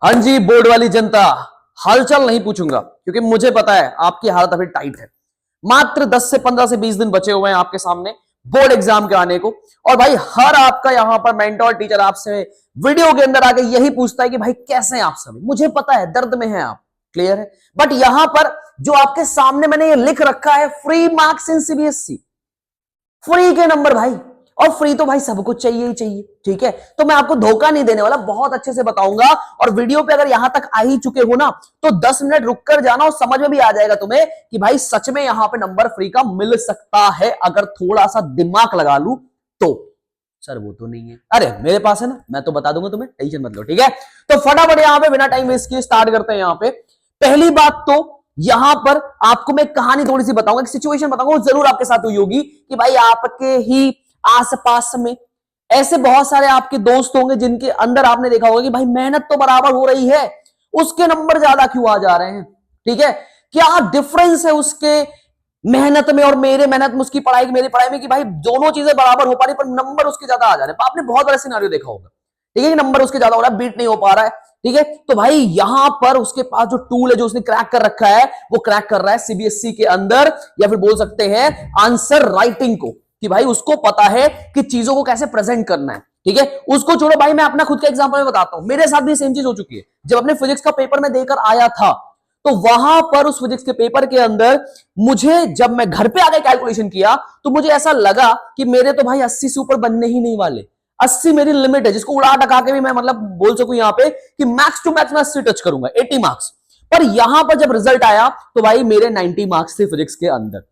हाँ जी, बोर्ड वाली जनता, हालचाल नहीं पूछूंगा क्योंकि मुझे पता है आपकी हालत अभी टाइट है। मात्र 10 से 15 से 20 दिन बचे हुए हैं आपके सामने बोर्ड एग्जाम के आने को। और भाई हर आपका यहां पर मेंटर टीचर आपसे वीडियो के अंदर आके यही पूछता है कि भाई कैसे हैं आप सभी। मुझे पता है दर्द में है आप, क्लियर है। बट यहां पर जो आपके सामने मैंने ये लिख रखा है, free marks in CBSE, free के नंबर भाई। और फ्री तो भाई सबको चाहिए ही चाहिए, ठीक है। तो मैं आपको धोखा नहीं देने वाला, बहुत अच्छे से बताऊंगा। और वीडियो पे अगर यहां तक आ ही चुके हो ना तो 10 मिनट रुक कर जाना और समझ में भी आ जाएगा तुम्हें कि भाई सच में यहां पे नंबर फ्री का मिल सकता है अगर थोड़ा सा दिमाग लगा लूं तो। सर वो तो नहीं है, अरे मेरे पास है ना, मैं तो बता दूंगा तुम्हें, टेंशन मत लो, ठीक है। तो फटाफट यहां पे बिना टाइम वेस्ट किए स्टार्ट करते हैं। यहां पे पहली बात तो यहां पर आपको मैं कहानी थोड़ी सी बताऊंगा, सिचुएशन बताऊंगा, जरूर आपके साथ हुई होगी कि भाई आपके ही आसपास में ऐसे बहुत सारे आपके दोस्त होंगे जिनके अंदर आपने देखा होगा कि भाई मेहनत तो बराबर हो रही है, उसके नंबर ज्यादा क्यों आ जा रहे हैं, ठीक है। क्या डिफरेंस है उसके मेहनत में और मेरे मेहनत में, उसकी पढ़ाई मेरी पढ़ाई में, कि भाई दोनों चीजें बराबर हो पा रही पर नंबर उसके ज्यादा आ जा रहे हैं। आपने बहुत बड़ा सिनारियो देखा होगा, ठीक है, कि नंबर उसके ज्यादा हो रहा है, बीट नहीं हो पा रहा है, ठीक है। तो भाई यहां पर उसके पास जो टूल है जो उसने क्रैक कर रखा है वो क्रैक कर रहा है सीबीएसई के अंदर, या फिर बोल सकते हैं आंसर राइटिंग को, कि भाई उसको पता है कि चीजों को कैसे प्रेजेंट करना है, ठीक है। उसको छोड़ो भाई, मैं अपना खुद का एग्जांपल बताता हूं, मेरे साथ भी सेम चीज हो चुकी है। जब अपने फिजिक्स का पेपर में देकर आया था तो वहां पर उस फिजिक्स के पेपर के अंदर मुझे, जब मैं घर पे आके कैलकुलेशन किया तो मुझे ऐसा लगा कि मेरे तो भाई 80 से ऊपर बनने ही नहीं वाले। 80 मेरी लिमिट है, जिसको उड़ा टका के भी मैं मतलब बोल सकूं यहां पे कि मैक्स टू मैक्स मैं 80 टच करूंगा, 80 मार्क्स। पर यहां पर जब रिजल्ट आया तो भाई मेरे 90 मार्क्स थे फिजिक्स के अंदर।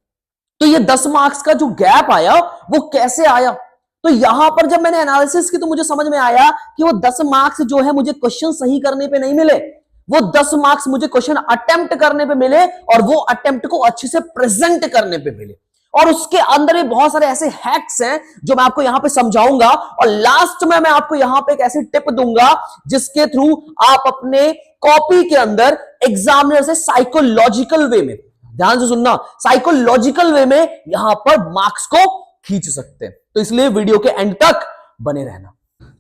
तो ये 10 मार्क्स का जो गैप आया वो कैसे आया? तो यहां पर जब मैंने एनालिसिस की तो मुझे समझ में आया कि वो 10 मार्क्स जो है मुझे क्वेश्चन सही करने पे नहीं मिले, वो 10 मार्क्स मुझे क्वेश्चन अटेम्प्ट करने पे मिले और वो अटेम्प्ट को अच्छे से प्रेजेंट करने पे मिले। और उसके अंदर भी बहुत सारे ऐसे हैक्स हैं जो मैं आपको यहां पे समझाऊंगा, और लास्ट में मैं आपको यहां पे एक ऐसी टिप दूंगा जिसके थ्रू आप अपने कॉपी के अंदर एग्जामिनर से साइकोलॉजिकल वे में, ध्यान से सुनना, साइकोलॉजिकल वे में यहां पर मार्क्स को खींच सकते हैं। तो इसलिए वीडियो के एंड तक बने रहना।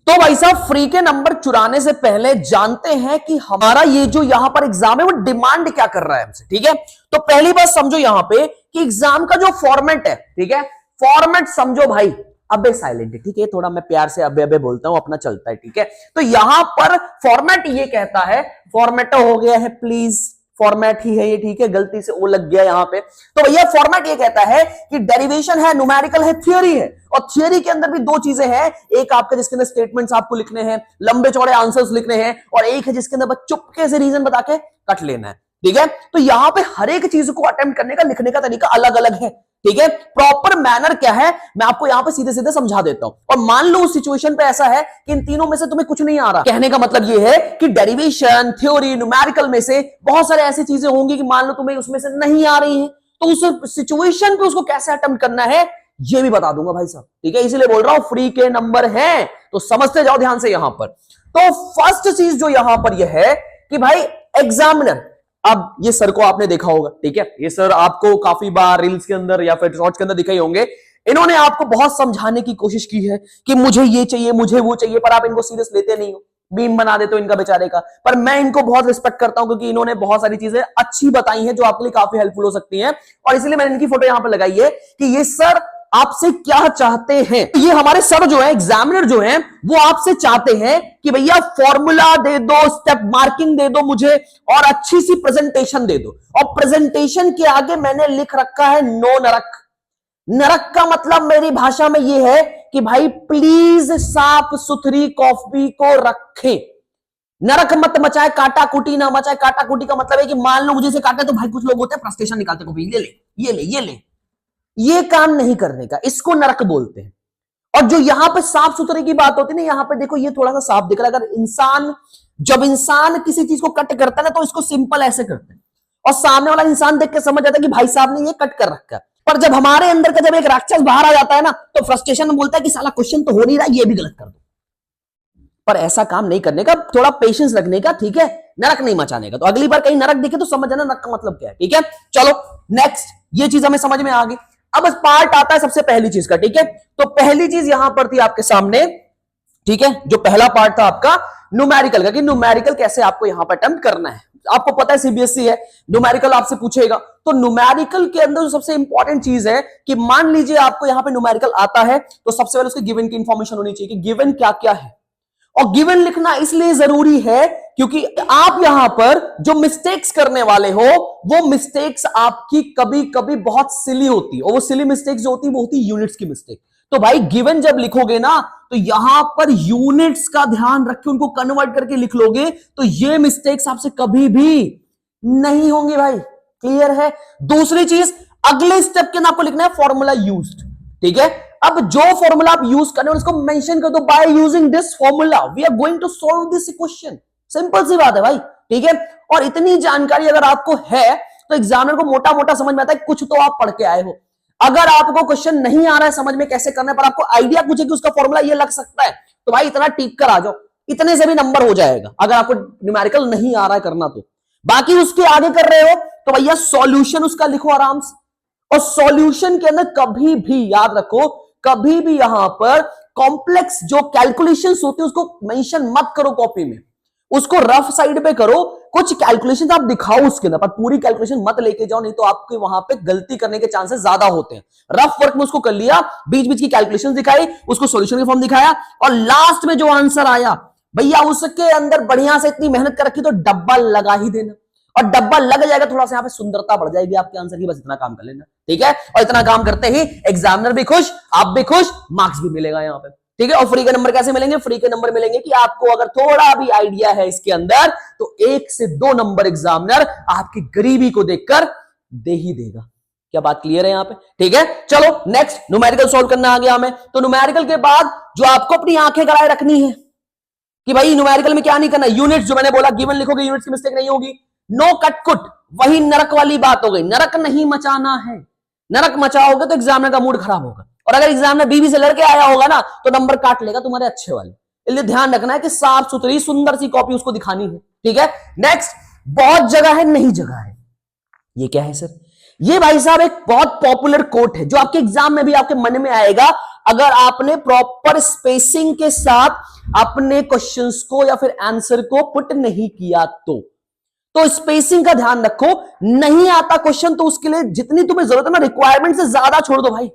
तो भाई साहब, फ्री के नंबर चुराने से पहले जानते हैं कि हमारा ये जो यहां पर एग्जाम है वो डिमांड क्या कर रहा है हमसे, ठीक है। तो पहली बात समझो यहां पे कि एग्जाम का जो फॉर्मेट है, ठीक है, फॉर्मेट समझो भाई। अबे साइलेंट है, ठीक है, थोड़ा मैं प्यार से अबे अबे बोलता हूं, अपना चलता है, ठीक है। तो यहां पर फॉर्मेट ये कहता है, फॉर्मेट हो गया है प्लीज, फॉर्मेट ही है ये, ठीक है, गलती से ओ लग गया यहां पे। तो भैया फॉर्मेट ये कहता है कि डेरिवेशन है, न्यूमेरिकल है, थियोरी है। और थियोरी के अंदर भी दो चीजें हैं, एक आपके जिसके अंदर स्टेटमेंट्स आपको लिखने हैं, लंबे चौड़े आंसर्स लिखने हैं, और एक है जिसके अंदर बस चुपके से रीजन बता के कट लेना है, ठीक है। तो यहां पे हर एक चीज को अटेम्प्ट करने का, लिखने का तरीका अलग अलग है, ठीक है। प्रॉपर मैनर क्या है मैं आपको यहां पे सीधे सीधे समझा देता हूं। और मान लो उस सिचुएशन पे ऐसा है कि इन तीनों में से तुम्हें कुछ नहीं आ रहा, कहने का मतलब ये है कि डेरिवेशन, थ्योरी, न्यूमेरिकल में से बहुत सारे ऐसी चीजें होंगी कि मान लो तुम्हें उसमें से नहीं आ रही है, तो उस सिचुएशन पे उसको कैसे अटेम्प्ट करना है ये भी बता दूंगा भाई साहब, ठीक है। इसीलिए बोल रहा हूं फ्री के नंबर हैं तो समझते जाओ ध्यान से यहां पर। तो फर्स्ट चीज जो यहां पर यह है कि भाई एग्जामिनर, अब ये सर को आपने देखा होगा, ठीक है, ये सर आपको काफी बार रील्स के अंदर या फिर शॉर्ट्स के अंदर दिखाई होंगे। इन्होंने आपको बहुत समझाने की कोशिश की है कि मुझे ये चाहिए, मुझे वो चाहिए, पर आप इनको सीरियस लेते नहीं हो, बीम बना देते हो इनका बेचारे का। पर मैं इनको बहुत रिस्पेक्ट करता हूं क्योंकि इन्होंने बहुत सारी चीजें अच्छी बताई हैं जो आपके लिए काफी हेल्पफुल हो सकती हैं, और इसलिए मैंने इनकी फोटो यहां पर लगाई है कि ये सर आपसे क्या चाहते हैं। ये हमारे सर जो है, एग्जामिनर जो है, वो आपसे चाहते हैं कि भैया फॉर्मूला दे दो, स्टेप मार्किंग दे दो मुझे, और अच्छी सी प्रेजेंटेशन दे दो। और प्रेजेंटेशन के आगे मैंने लिख रखा है नो नरक। नरक का मतलब मेरी भाषा में यह है कि भाई प्लीज साफ सुथरी कॉपी को रखें, नरक मत मचाए, काटा कुटी ना मचाए। काटा कुटी का मतलब है कि मान लो मुझे से काटे तो भाई कुछ लोग होते हैं फ्रस्ट्रेशन निकालते, कॉपी ले ले, ये ले, ये ले, ये काम नहीं करने का, इसको नरक बोलते हैं। और जो यहां पे साफ सुथरे की बात होती है ना, यहां पे देखो ये थोड़ा सा साफ दिख रहा है। अगर इंसान, जब इंसान किसी चीज को कट करता है ना तो इसको सिंपल ऐसे करते हैं, और सामने वाला इंसान देख के समझ जाता है कि भाई साहब ने ये कट कर रखा है। पर जब हमारे अंदर का जब एक राक्षस बाहर आ जाता है ना तो फ्रस्ट्रेशन में बोलता है कि साला क्वेश्चन तो हो नहीं रहा, ये भी गलत कर दो। पर ऐसा काम नहीं करने का, थोड़ा पेशेंस रखने का, ठीक है, नरक नहीं मचाने का। तो अगली बार कहीं नरक दिखे तो समझ जाना नरक का मतलब क्या है, ठीक है। चलो नेक्स्ट, ये चीज हमें समझ में आ गई। अब पार्ट आता है सबसे पहली चीज का, ठीक है। तो पहली चीज यहां पर थी आपके सामने, ठीक है, जो पहला पार्ट था आपका न्यूमेरिकल का कि न्यूमेरिकल कैसे आपको यहां पर अटेम्प्ट करना है। आपको पता है सीबीएसई है, न्यूमेरिकल आपसे पूछेगा, तो न्यूमेरिकल के अंदर जो सबसे इंपॉर्टेंट चीज है कि मान लीजिए आपको यहां पे न्यूमेरिकल आता है, तो सबसे पहले उसके गिवन की इंफॉर्मेशन होनी चाहिए कि गिवन क्या क्या है। और गिवन लिखना इसलिए जरूरी है क्योंकि आप यहां पर जो मिस्टेक्स करने वाले हो, वो मिस्टेक्स आपकी कभी कभी बहुत सिली होती है, और वो सिली मिस्टेक्स जो होती है वो होती है यूनिट्स की मिस्टेक। तो भाई गिवन जब लिखोगे ना, तो यहां पर यूनिट्स का ध्यान रख के उनको कन्वर्ट करके लिख लोगे, तो ये मिस्टेक्स आपसे कभी भी नहीं होंगी भाई। क्लियर है? दूसरी चीज, अगले स्टेप के अंदर आपको लिखना है फॉर्मूला यूज्ड। ठीक है, अब जो फॉर्मूला आप यूज कर रहे हो उसको मेंशन कर दो, by using this formula we are going to solve this equation. Simple सी बात है भाई। ठीक है, और इतनी जानकारी अगर आपको है तो एग्जामिनर को मोटा मोटा समझ में आता है, कुछ तो आप पढ़ के आए हो। अगर आपको क्वेश्चन नहीं आ रहा है समझ में कैसे करना है, पर आपको आइडिया पूछे कि उसका फॉर्मूला ये लग सकता है, तो भाई इतना टीक कर आ जाओ, इतने से भी नंबर हो जाएगा अगर आपको न्यूमेरिकल नहीं आ रहा है करना तो। बाकी उसके आगे कर रहे हो तो भैया सॉल्यूशन उसका लिखो आराम से, और सॉल्यूशन के अंदर कभी भी याद रखो, कभी भी यहां पर कॉम्प्लेक्स जो कैलकुलेशंस होती है उसको मेंशन मत करो कॉपी में, उसको रफ साइड पे करो। कुछ कैलकुलेशंस आप दिखाओ उसके अंदर, पर पूरी कैलकुलेशन मत लेके जाओ, नहीं तो आपके वहां पे गलती करने के चांसेस ज्यादा होते हैं। रफ वर्क में उसको कर लिया, बीच बीच की कैलकुलेशन दिखाई, उसको सॉल्यूशन की फॉर्म दिखाया, और लास्ट में जो आंसर आया भैया उसके अंदर बढ़िया से इतनी मेहनत कर रखी तो डब्बा लगा ही देना, और डब्बा लग जाएगा, थोड़ा सा यहाँ पे सुंदरता बढ़ जाएगी आपके आंसर की, बस इतना काम कर लेना। ठीक है, और इतना काम करते ही एग्जामिनर भी खुश, आप भी खुश, मार्क्स भी मिलेगा यहाँ पे। ठीक है, और फ्री के नंबर कैसे मिलेंगे? फ्री के नंबर मिलेंगे कि आपको अगर थोड़ा भी आइडिया है इसके अंदर, तो 1 से 2 नंबर एग्जामिनर आपकी गरीबी को देखकर दे ही देगा। क्या बात क्लियर है यहाँ पे? ठीक है, चलो नेक्स्ट न्यूमेरिकल सॉल्व करना आ गया हमें। तो न्यूमेरिकल के बाद जो आपको अपनी आंखें गड़ाए रखनी है कि भाई न्यूमेरिकल में क्या नहीं करना, यूनिट्स जो मैंने बोला, गिवन लिखोगे, यूनिट्स की मिस्टेक नहीं होगी, नो कट कुट, वही नरक वाली बात हो गई। नरक नहीं मचाना है, नरक मचाओगे तो एग्जामिनर का मूड खराब होगा, और अगर एग्जामिनर बीवी से लड़के आया होगा ना तो नंबर काट लेगा तुम्हारे अच्छे वाले। इसलिए ध्यान रखना है कि साफ सुथरी सुंदर सी कॉपी उसको दिखानी है। ठीक है, नेक्स्ट, बहुत जगह है नहीं जगह है। ये क्या है सर? ये भाई साहब एक बहुत पॉपुलर कोट है जो आपके एग्जाम में भी आपके मन में आएगा अगर आपने प्रॉपर स्पेसिंग के साथ अपने क्वेश्चंस को या फिर आंसर को पुट नहीं किया तो स्पेसिंग का ध्यान रखो। नहीं आता क्वेश्चन तो उसके लिए जितनी तुम्हें जरूरत है ना, रिक्वायरमेंट से ज्यादा छोड़ दो भाई।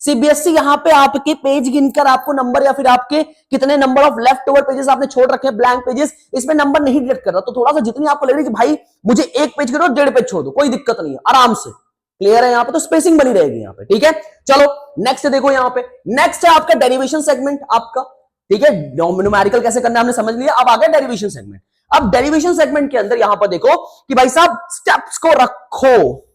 सीबीएसई यहां पे आपके पेज गिनकर आपको नंबर या फिर आपके कितने number of left over pages आपने छोड़ रखे हैं, ब्लैंक पेजेस, इसमें नंबर नहीं डिटेक्ट कर रहा। तो थोड़ा सा जितनी आपको लग रही है कि भाई मुझे 1 पेज करो, 1.5 पेज छोड़ दो, कोई दिक्कत नहीं है, आराम से। क्लियर है यहाँ पे? तो स्पेसिंग बनी रहेगी यहाँ पे। ठीक है, चलो नेक्स्ट देखो यहाँ पे, नेक्स्ट है आपका डेरिवेशन सेगमेंट आपका। ठीक है, न्यूमेरिकल कैसे करना हमने समझ लिया, अब आ गया डेरिवेशन सेगमेंट। अब डेरिवेशन सेगमेंट के अंदर यहां पर देखो कि भाई साहब स्टेप्स को रखो,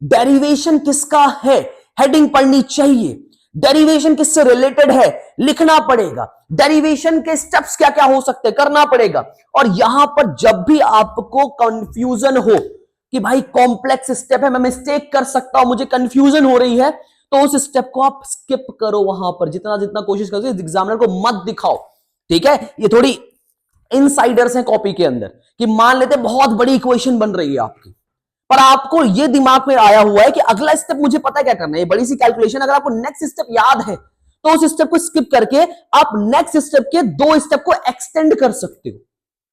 डेरिवेशन किसका है, हेडिंग पढ़नी चाहिए, डेरिवेशन किससे रिलेटेड है लिखना पड़ेगा, डेरिवेशन के स्टेप्स क्या क्या हो सकते हैं करना पड़ेगा। और यहां पर जब भी आपको कंफ्यूजन हो कि भाई कॉम्प्लेक्स स्टेप है, मैं मिस्टेक कर सकता हूं, मुझे कंफ्यूजन हो रही है, तो उस स्टेप को आप स्किप करो। वहां पर जितना जितना कोशिश करो एग्जामिनर को मत दिखाओ। ठीक है, ये थोड़ी इनसाइडर्स हैं कॉपी के अंदर कि मान लेते बहुत बड़ी इक्वेशन बन रही है आपकी, पर आपको ये दिमाग में आया हुआ है कि अगला स्टेप मुझे पता है क्या करना है, ये बड़ी सी कैलकुलेशन, अगर आपको नेक्स्ट स्टेप याद है तो उस स्टेप को स्किप करके आप नेक्स्ट स्टेप के 2 स्टेप को एक्सटेंड कर सकते हो।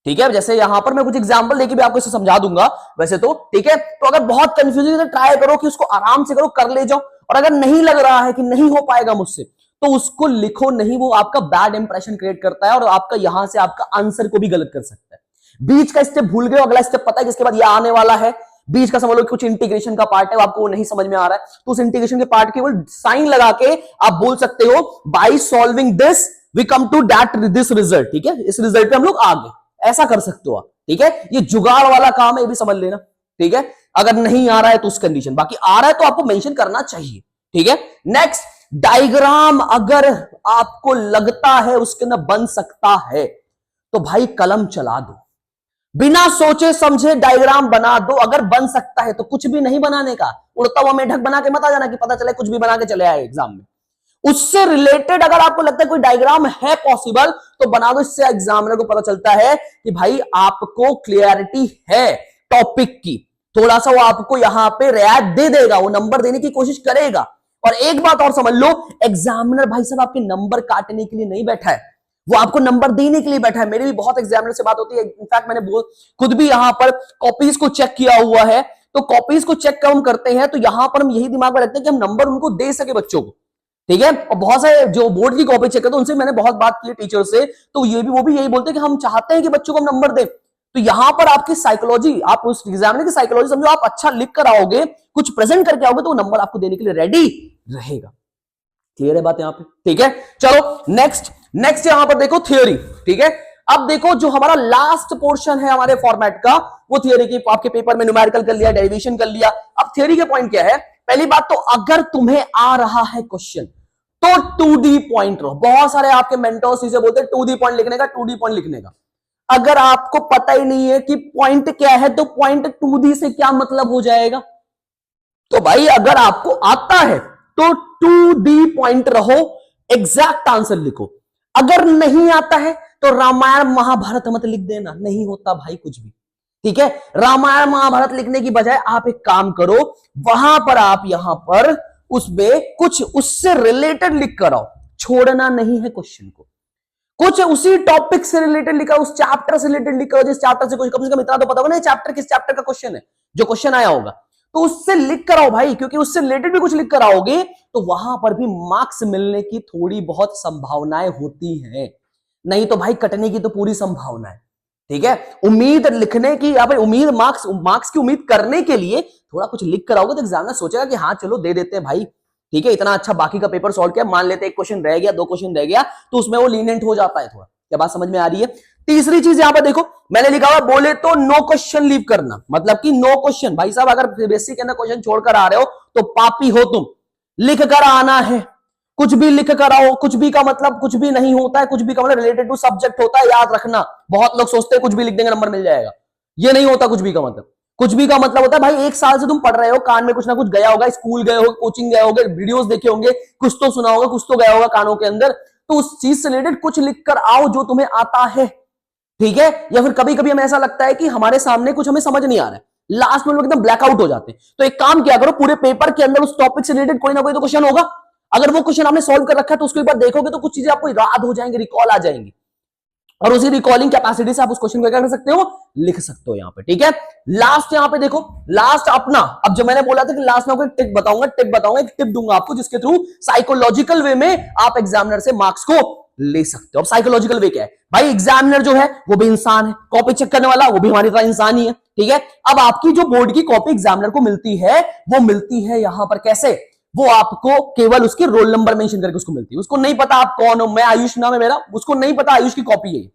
ठीक है, जैसे यहां पर मैं कुछ एग्जांपल लेके भी आपको इसे समझा दूंगा वैसे तो। ठीक है, तो अगर बहुत कंफ्यूजन है ट्राई करो कि उसको आराम से करो, कर ले जाओ, और अगर नहीं लग रहा है कि नहीं हो पाएगा मुझसे तो उसको लिखो नहीं, वो आपका बैड इंप्रेशन क्रिएट करता है और आपका यहां से आपका आंसर को भी गलत कर सकता है। बीच का स्टेप भूल गए, अगला स्टेप पता है किसके बाद ये आने वाला है, बीच का समझ लो कुछ इंटीग्रेशन का पार्ट है, आपको वो नहीं समझ में आ रहा है, तो उस इंटीग्रेशन के पार्ट केवल साइन लगा के आप बोल सकते हो by solving this we come to that this result. ठीक है, इस रिजल्ट पे हम लोग आ गए, ऐसा कर सकते हो आप। ठीक है, ये जुगाड़ वाला काम है, ये भी समझ लेना। ठीक है, अगर नहीं आ रहा है तो उस कंडीशन, बाकी आ रहा है तो आपको मेंशन करना चाहिए। ठीक है, नेक्स्ट, डायग्राम अगर आपको लगता है उसके अंदर बन सकता है तो भाई कलम चला दो, बिना सोचे समझे डायग्राम बना दो। अगर बन सकता है तो कुछ भी नहीं बनाने का, उड़ता हुआ मेढक बना के मत आ जाना कि पता चले कुछ भी बना के चले आए एग्जाम में। उससे रिलेटेड अगर आपको लगता है कोई डायग्राम है पॉसिबल तो बना दो, इससे एग्जामिनर को पता चलता है कि भाई आपको क्लियरिटी है टॉपिक की, थोड़ा सा वो आपको यहां पे रियायत दे देगा, वो नंबर देने की कोशिश करेगा। और एक बात और समझ लो, एग्जामिनर भाई साहब आपके नंबर काटने के लिए नहीं बैठा है, वो आपको नंबर देने के लिए बैठा है। मेरी भी बहुत एग्जामिनर से बात होती है, इनफैक्ट मैंने खुद भी यहां पर कॉपीज को चेक किया हुआ है। तो कॉपीज को चेक कब हम करते हैं तो यहां पर हम यही दिमाग में रखते हैं कि हम नंबर उनको दे सके बच्चों को, ठीक है। और बहुत सारे जो बोर्ड की कॉपी चेक करते हैं उनसे मैंने बहुत बात की है टीचर से, तो वो भी यही बोलते हैं कि हम चाहते हैं कि बच्चों को हम नंबर दें। तो यहां पर आपकी साइकोलॉजी, आप उस एग्जामिनर की साइकोलॉजी समझो, आप अच्छा लिख कर आओगे, कुछ प्रेजेंट करके आओगे, तो वो नंबर आपको देने के लिए रेडी रहेगा। क्लियर है बात यहां पे, ठीक है। चलो नेक्स्ट यहां पर देखो थ्योरी, ठीक है। अब देखो जो हमारा लास्ट पोर्शन है हमारे फॉर्मेट का, वो थ्योरी की, आपके पेपर में न्यूमेरिकल कर लिया, डेरिवेशन कर लिया। अब थ्योरी के पॉइंट क्या है? पहली बात तो अगर तुम्हें आ रहा है क्वेश्चन तो टू दी पॉइंट रहो। बहुत सारे आपके मेंटर्स इसे बोलते हैं टू दी पॉइंट लिखने का, टू दी पॉइंट लिखने का। अगर आपको पता ही नहीं है कि पॉइंट क्या है तो पॉइंट टू दी से क्या मतलब हो जाएगा? तो भाई अगर आपको आता है तो टू दी पॉइंट रहो, एग्जैक्ट आंसर लिखो। अगर नहीं आता है तो रामायण महाभारत मत लिख देना, नहीं होता भाई कुछ भी, ठीक है। रामायण महाभारत लिखने की बजाय आप एक काम करो, वहां पर आप यहां पर उसमें कुछ उससे रिलेटेड लिख कर आओ, छोड़ना नहीं है क्वेश्चन को। कुछ उसी टॉपिक से रिलेटेड लिखा, उस चैप्टर से रिलेटेड लिखा, जिस चैप्टर से कुछ कम से कम इतना तो पता होगा ना चैप्टर किस चैप्टर का क्वेश्चन है, जो क्वेश्चन आया होगा, तो उससे लिख कर आओ भाई, क्योंकि उससे रिलेटेड भी कुछ लिख कर आओगे तो वहां पर भी मार्क्स मिलने की थोड़ी बहुत संभावनाएं होती हैं, नहीं तो भाई कटने की तो पूरी संभावना है, ठीक है। उम्मीद लिखने की या फिर उम्मीद मार्क्स की उम्मीद करने के लिए थोड़ा कुछ लिख कर आओगे तो एग्जामिनर सोचेगा कि हाँ चलो दे देते हैं भाई, ठीक है, इतना अच्छा बाकी का पेपर सॉल्व किया, मान लेते एक क्वेश्चन रह गया, दो क्वेश्चन रह गया, तो उसमें वो लीनियंट हो जाता है थोड़ा। क्या बात समझ में आ रही है? तीसरी चीज यहां पर देखो मैंने लिखा हुआ, बोले तो नो क्वेश्चन लीव करना, मतलब कि नो क्वेश्चन। भाई साहब अगर बेसिक के अंदर क्वेश्चन छोड़कर आ रहे हो तो पापी हो तुम, लिख कर आना है, कुछ भी लिख कर आओ। कुछ भी का मतलब कुछ भी नहीं होता है, कुछ भी का मतलब रिलेटेड टू सब्जेक्ट होता है, याद रखना। बहुत लोग सोचते हैं कुछ भी लिख देंगे नंबर मिल जाएगा, ये नहीं होता कुछ भी का मतलब। कुछ भी का मतलब होता है भाई एक साल से तुम पढ़ रहे हो, कान में कुछ ना कुछ गया होगा, स्कूल गए हो, कोचिंग गए होगे, वीडियोस देखे होंगे, कुछ तो सुना होगा, कुछ तो गया होगा कानों के अंदर, तो उस चीज से रिलेटेड कुछ लिख कर आओ जो तुम्हें आता है, ठीक है। या फिर कभी कभी हमें ऐसा लगता है कि हमारे सामने कुछ हमें समझ नहीं आ रहा है, लास्ट में लोग एकदम ब्लैकआउट हो जाते हैं, तो एक काम किया करो, पूरे पेपर के अंदर उस टॉपिक से रिलेटेड कोई ना कोई तो क्वेश्चन होगा। अगर वो क्वेश्चन आपने सॉल्व कर रखा है तो उसको एक बार देखोगे तो कुछ चीजें आपको याद हो जाएंगी, रिकॉल आ जाएंगी, और उसी रिकॉलिंग कैपेसिटी से आप उस क्वेश्चन को क्या कर सकते हो, लिख सकते हो यहां पे, ठीक है। लास्ट यहां पे देखो, लास्ट अपना, अब जो मैंने बोला था कि लास्ट में आपको टिप बताऊंगा, एक टिप दूंगा आपको जिसके थ्रू साइकोलॉजिकल वे में आप एग्जामिनर से मार्क्स को ले सकते हो। अब साइकोलॉजिकल वे क्या है भाई? एग्जामिनर जो है वो भी इंसान है, कॉपी चेक करने वाला वो भी हमारी तरह इंसान ही है, ठीक है। अब आपकी जो बोर्ड की कॉपी एग्जामिनर को मिलती है, वो मिलती है यहां पर कैसे? वो आपको केवल उसके रोल नंबर मेंशन करके उसको मिलती है, उसको नहीं पता आप कौन हो, मैं आयुष नाम है मेरा, उसको नहीं पता आयुष की कॉपी है।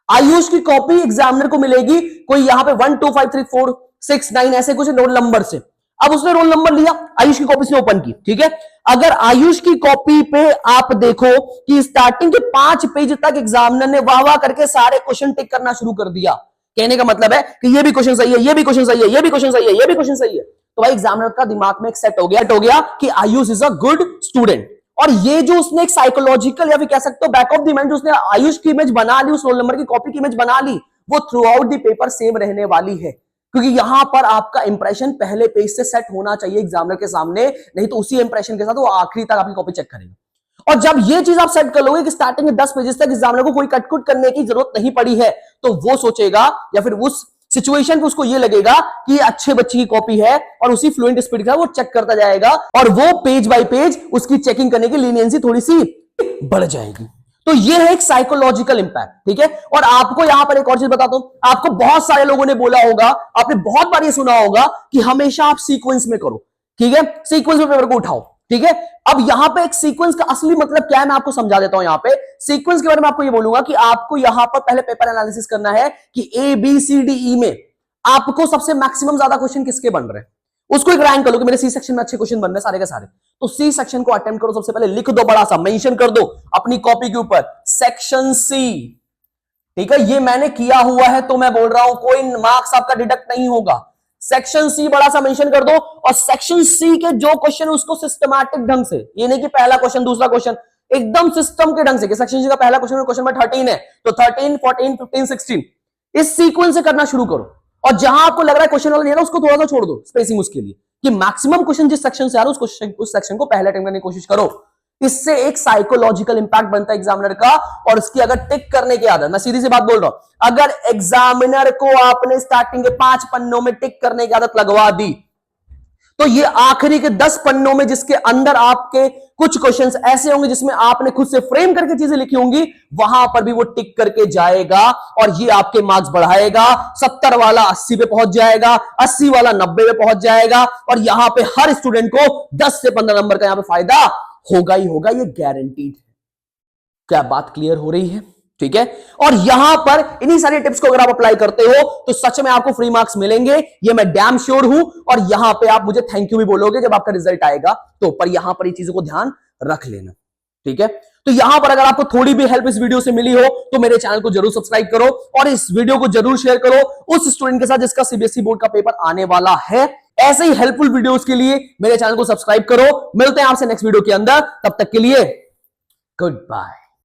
आयुष की कॉपी एग्जामिनर को मिलेगी कोई यहां पे 1 2 5 3 4 6 9 ऐसे कुछ रोल नंबर से। अब उसने रोल नंबर लिया, आयुष की कॉपी से ओपन की, ठीक है। अगर आयुष की कॉपी पे आप देखो कि स्टार्टिंग के 5 पेज तक एग्जामिनर ने वाह वाह करके सारे क्वेश्चन टिक करना शुरू कर दिया, कहने का मतलब है कि ये भी क्वेश्चन सही है, ये भी क्वेश्चन सही है, ये भी क्वेश्चन सही है, ये भी क्वेश्चन सही है, तो भाई एग्जामिनर का दिमाग में एक सेट हो गया कि Ayush is a good student. और ये जो उसने एक साइकोलॉजिकल या फिर कह सकते हो बैक ऑफ द माइंड जो उसने आयुष की इमेज बना ली, उस रोल नंबर की कॉपी की इमेज बना ली, वो through out the paper same रहने वाली है, क्योंकि यहां पर आपका इंप्रेशन पहले पेज से सेट होना चाहिए एग्जामिनर के सामने, नहीं तो उसी इंप्रेशन के साथ वो आखिरी तक आपकी कॉपी चेक करेगा। और जब ये चीज आप सेट कर लोगे कि स्टार्टिंग के 10 पेजेस तक एग्जामिनर को कोई कटकुट करने की जरूरत नहीं पड़ी है, तो वो सोचेगा या फिर उस सिचुएशन पे उसको ये लगेगा कि ये अच्छे बच्चे की कॉपी है, और उसी फ्लुएंट स्पीड का वो चेक करता जाएगा, और वो पेज बाय पेज उसकी चेकिंग करने की लीनियंसी थोड़ी सी बढ़ जाएगी। तो ये है एक साइकोलॉजिकल इंपैक्ट, ठीक है। और आपको यहां पर एक और चीज बताता हूं, आपको बहुत सारे लोगों ने बोला होगा, आपने बहुत बार ये सुना होगा कि हमेशा आप सीक्वेंस में करो, ठीक है, सीक्वेंस में पेपर को उठाओ, ठीक है। अब यहां पे एक सीक्वेंस का असली मतलब क्या है मैं आपको समझा देता हूं। यहां पे सीक्वेंस के बारे में आपको ये बोलूंगा कि आपको यहां पर पहले पेपर एनालिसिस करना है कि A B C D E में आपको सबसे मैक्सिमम ज्यादा क्वेश्चन किसके बन रहे हैं, उसको एक रैंक कर लो कि मेरे सी सेक्शन में अच्छे क्वेश्चन बन रहे हैं सारे के सारे, तो सी सेक्शन को अटेम्प्ट करो। सबसे पहले लिख दो, बड़ा सा मेंशन कर दो अपनी कॉपी के ऊपर, सेक्शन सी, ठीक है। ये मैंने किया हुआ है तो मैं बोल रहा हूं, कोई मार्क्स आपका डिडक्ट नहीं होगा। सेक्शन सी बड़ा सा मेंशन कर दो, और सेक्शन सी के जो क्वेश्चन उसको सिस्टमैटिक ढंग से, ये नहीं कि पहला क्वेश्चन दूसरा क्वेश्चन, एकदम सिस्टम के ढंग से, कि सेक्शन सी का पहला क्वेश्चन क्वेश्चन नंबर 13 है तो 13 14 15 16 इस सीक्वेंस से करना शुरू करो। और जहां आपको लग रहा है क्वेश्चन वाला नहीं है ना, उसको थोड़ा सा छोड़ दो स्पेसिंग उसके लिए, कि मैक्सिमम क्वेश्चन जिस सेक्शन से आ रहा है उस सेक्शन को पहले अटेम्प्ट करने की कोशिश करो। इससे एक साइकोलॉजिकल इंपैक्ट बनता है एग्जामिनर का, और उसकी अगर टिक करने की आदत, मैं सीधी सी बात बोल रहा हूं, अगर एग्जामिनर को आपने स्टार्टिंग के 5 पन्नों में टिक करने की आदत लगवा दी, तो ये आखिरी के 10 पन्नों में जिसके अंदर आपके कुछ क्वेश्चंस ऐसे होंगे जिसमें आपने खुद से फ्रेम करके चीजें लिखी होंगी, वहां पर भी वो टिक करके जाएगा और ये आपके मार्क्स बढ़ाएगा। 70 वाला 80 पे पहुंच जाएगा, 80 वाला 90 पे पहुंच जाएगा, और यहां पे हर स्टूडेंट को 10 से 15 नंबर का यहां पे फायदा होगा ही होगा, ये गारंटीड है। क्या बात क्लियर हो रही है? ठीक है। और यहां पर इन्हीं सारी टिप्स को अगर आप अप्लाई करते हो तो सच में आपको फ्री मार्क्स मिलेंगे, ये मैं डैम श्योर हूं। और यहां पे आप मुझे थैंक यू भी बोलोगे जब आपका रिजल्ट आएगा, तो पर यहां पर ये चीजों को ध्यान रख लेना। ठीक है। तो यहां पर अगर आपको थोड़ी भी हेल्प इस वीडियो से मिली हो तो मेरे चैनल को जरूर सब्सक्राइब करो और इस वीडियो को जरूर शेयर करो उस स्टूडेंट के साथ जिसका सीबीएसई बोर्ड का पेपर आने वाला है। ऐसे ही हेल्पफुल वीडियोस के लिए मेरे चैनल को सब्सक्राइब करो। मिलते हैं आपसे नेक्स्ट वीडियो के अंदर, तब तक के लिए गुड बाय।